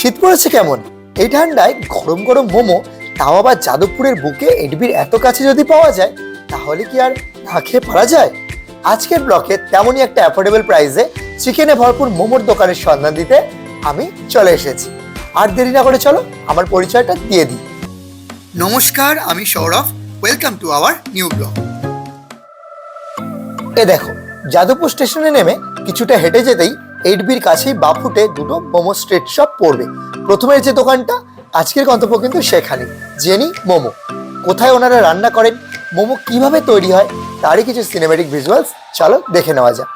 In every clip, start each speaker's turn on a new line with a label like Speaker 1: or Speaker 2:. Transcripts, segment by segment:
Speaker 1: শীত পড়েছে কেমন, এই ঠান্ডায় গরম গরম মোমো, তাও আবার যাদবপুরের বুকে এডবির এত কাছে যদি পাওয়া যায়, তাহলে কি আর না খেয়ে পারা যায়? আজকের ব্লকে তেমনই একটা অ্যাফোর্ডেবল প্রাইসে চিকেনে ভরপুর মোমোর দোকানের সন্ধান দিতে আমি চলে এসেছি। আর দেরি না করে চলো আমার পরিচয়টা দিয়ে দিই। নমস্কার, আমি Sourav, welcome to our new blog. এ দেখো, যাদবপুর স্টেশনে নেমে কিছুটা হেঁটে যেতেই এইটবির কাছেই বাফুটে দুটো মোমো স্ট্রিট শপ পড়বে। প্রথমের যে দোকানটা, আজকের গন্তব্য কিন্তু সেখানে, জেনি মোমো। কোথায় ওনারা রান্না করেন, মোমো কিভাবে তৈরি হয়, তারই কিছু সিনেম্যাটিক ভিজুয়ালস চলো দেখে নেওয়া যাক।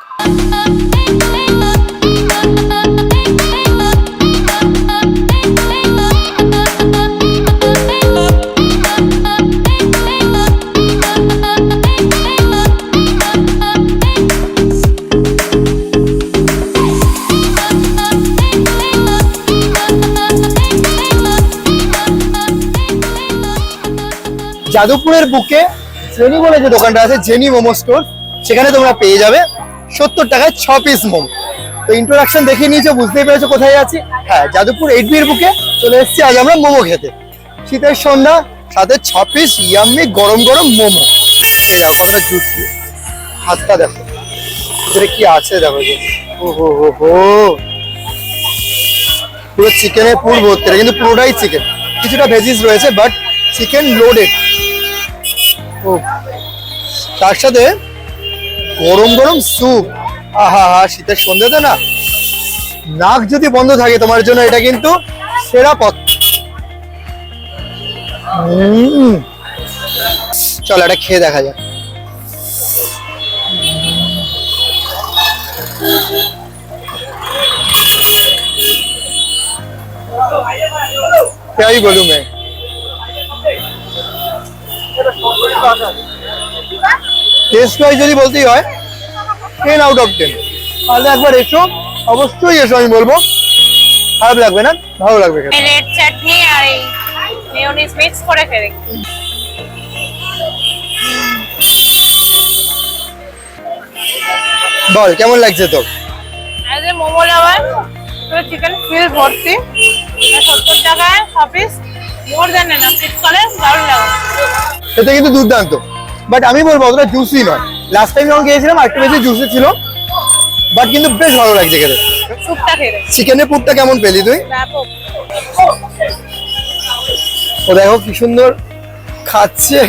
Speaker 1: যাদবপুরের বুকে জেনি বলে যে দোকানটা আছে, জেনি মোমো স্টোর, সেখানে তোমরা পেয়ে যাবে 70 টাকায় 6 পিস মোমো। তো ইন্ট্রোডাকশন দেখিয়ে নিয়েছো, বুঝতেই পেরেছো কোথায় আছি। হ্যাঁ, যাদবপুর এইটবির বুকে চলে এসেছি আজ আমরা মোমো খেতে। শীতের সন্ধ্যা, সাথে 6 পিস ইয়াম্মি গরম গরম মোমো। এই দেখো কতটা জুসি, হাতটা দেখো ভিতরে কি আছে, দেখো যে পুরো চিকেনের পুর ভর্তি, কিন্তু পুরোটাই চিকেন, কিছুটা ভেজিস রয়েছে, বাট চিকেন লোডেড। ও, তার সাথে গরম গরম স্যুপ। আহা হা, শীতের সন্ধ্যাতে না নাক যদি বন্ধ থাকে তোমার জন্য এটা কিন্তু সেরা পথ। চল এটা খেয়ে দেখা যাক। क्या ही बोलूं मैं, টেস্ট ওয়াইজ যদি বলতেই হয় 10 আউট অফ 10। তাহলে একবার এসো, অবশ্যই এসো, আমি বলবো খারাপ লাগবে না, ভালো লাগবে।
Speaker 2: রেড চাটনি আর এই মেয়োনিজ মিক্স করে খেয়ে দেখি।
Speaker 1: বল কেমন লাগছে তোর?
Speaker 2: এই যে মোমো লাভার, পুরো চিকেন ফিল ভর্তি, 70 টাকায় 6 পিস, মোর দেন না ফিক্স করে দারুণ লাগে।
Speaker 1: এটা কিন্তু দুর্দান্ত, বাট আমি বলবো অতটা জুসি নয়। লাস্ট টাইম যখন খেয়েছিলাম আরেকটু বেশি জুসি ছিল, বাট কিন্তু বেশ ভালো লাগছে খেতে।
Speaker 2: স্যুপটা খেয়ে দেখি।
Speaker 1: চিকেনের পুরটা কেমন পেলি তুই?
Speaker 2: ব্যাপক।
Speaker 1: ও দেখো কি সুন্দর খাচ্ছে,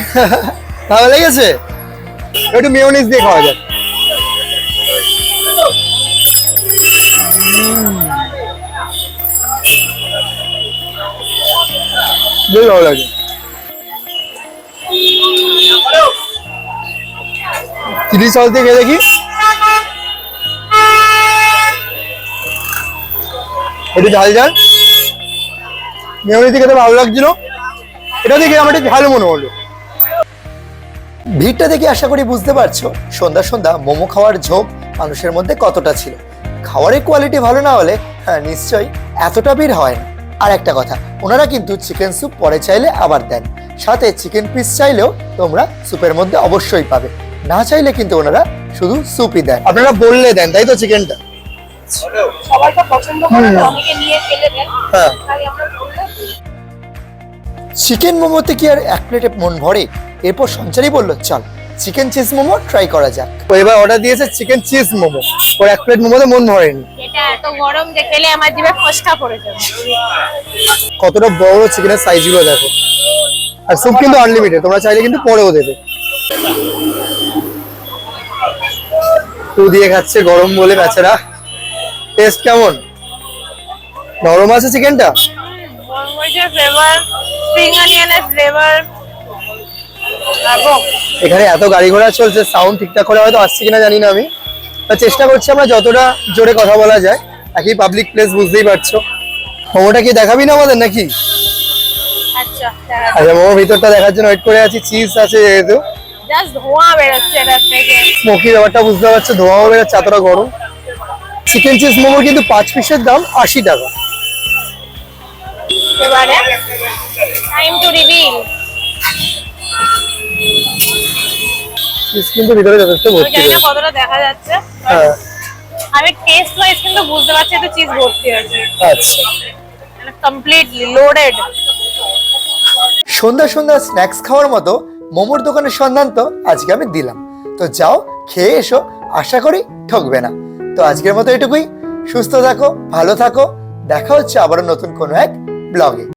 Speaker 1: ভালো লেগেছে। একটু মেয়োনিজ দিয়ে খাওয়া যাক। বেশ ভালো লাগে। চিলি সস দিয়ে খেয়ে দেখি, একটু ঝাল ঝাল। মেয়োনিজ দিয়ে খেতে ভালো লাগছিল, এটা দেখে আমার একটু ভালো মনে হলো। ভিড়টা দেখে আশা করি বুঝতে পারছো সন্ধ্যা সন্ধ্যা মোমো খাওয়ার ঝোঁক মানুষের মধ্যে কতটা ছিল। খাবারের কোয়ালিটি ভালো না হলে হ্যাঁ নিশ্চয়ই এতটা ভিড় হয় না। আর একটা কথা, ওনারা কিন্তু চিকেন স্যুপ পরে চাইলে আবার দেন, সাথে চিকেন পিস চাইলেও তোমরা স্যুপের মধ্যে অবশ্যই পাবে, না চাইলে কিন্তু ওনারা শুধু স্যুপই দেন। আপনারা বললে দেন, তাই তো? চিকেনটা
Speaker 2: সবাই তো পছন্দ করে, অনেকে নিয়ে ফেলে দেন,
Speaker 1: হ্যাঁ।
Speaker 2: তাই আমরা বললে
Speaker 1: চিকেন মোমোতে কি আর এক প্লেটে মন ভরে? এরপর সঞ্চারী বললো চল চিকেন চিজ মোমো ট্রাই করা যাক। তো এবার অর্ডার দিয়েছে চিকেন চিজ মোমো, ওর এক প্লেট মোমোতে মন ভরেনি।
Speaker 2: এটা এত গরম যে খেলে আমার জিভে ফসকা পড়ে যাবে।
Speaker 1: কতটা বড় চিকেনের সাইজ গুলো দেখো, আর স্যুপ কিন্তু আনলিমিটেড, তোমরা চাইলে কিন্তু পরেও দেবে। টু দিয়ে খাচ্ছে গরম বলে বেচারা। টেস্ট কেমন? নরম আছে চিকেনটা,
Speaker 2: মরমরিচের ফ্লেভার, স্প্রিং অনিয়নের ফ্লেভার।
Speaker 1: এখানে এত গাড়ি ঘোড়া চলছে, সাউন্ড ঠিকঠাক করে হয়তো আসছে কিনা জানি না আমি, তা চেষ্টা করছি আমরা যতটা জোরে কথা বলা যায়, একই পাবলিক প্লেস বুঝতেই পারছো। মোমোটা কি দেখাবি না আমাদের নাকি?
Speaker 2: আচ্ছা
Speaker 1: মোমো ভিতরটা দেখার জন্য ওয়েট করে আছি। চিজ আছে যেহেতু,
Speaker 2: জাস্ট ধোঁয়া বেরোচ্ছে এটা থেকে,
Speaker 1: স্মোকি ব্যাপারটা বুঝতে পারছো, ধোঁয়াও বেরোচ্ছে, এতটা গরম। চিকেন চিজ মোমো কিন্তু 5 পিসের দাম 80 টাকা।
Speaker 2: এবারে টাইম টু রিভিল।
Speaker 1: চিজ কিন্তু ভিতরে যথেষ্ট ভর্তি
Speaker 2: জানি না
Speaker 1: রয়েছে।
Speaker 2: কতটা দেখা যাচ্ছে,
Speaker 1: হ্যাঁ
Speaker 2: আমি টেস্ট ওয়াইজ কিন্তু বুঝতে পারছি এটা চিজ ভর্তি আছে।
Speaker 1: আচ্ছা,
Speaker 2: কমপ্লিটলি লোডেড।
Speaker 1: সন্ধ্যা সন্ধ্যা স্ন্যাক্স খাওয়ার মতো মোমোর দোকানের সন্ধান তো আজকে আমি দিলাম। তো যাও খেয়ে এসো, আশা করি ঠকবে না। তো আজকের মতো এটুকুই। সুস্থ থাকো, ভালো থাকো, দেখা হচ্ছে আবারও নতুন কোনো এক ব্লগে।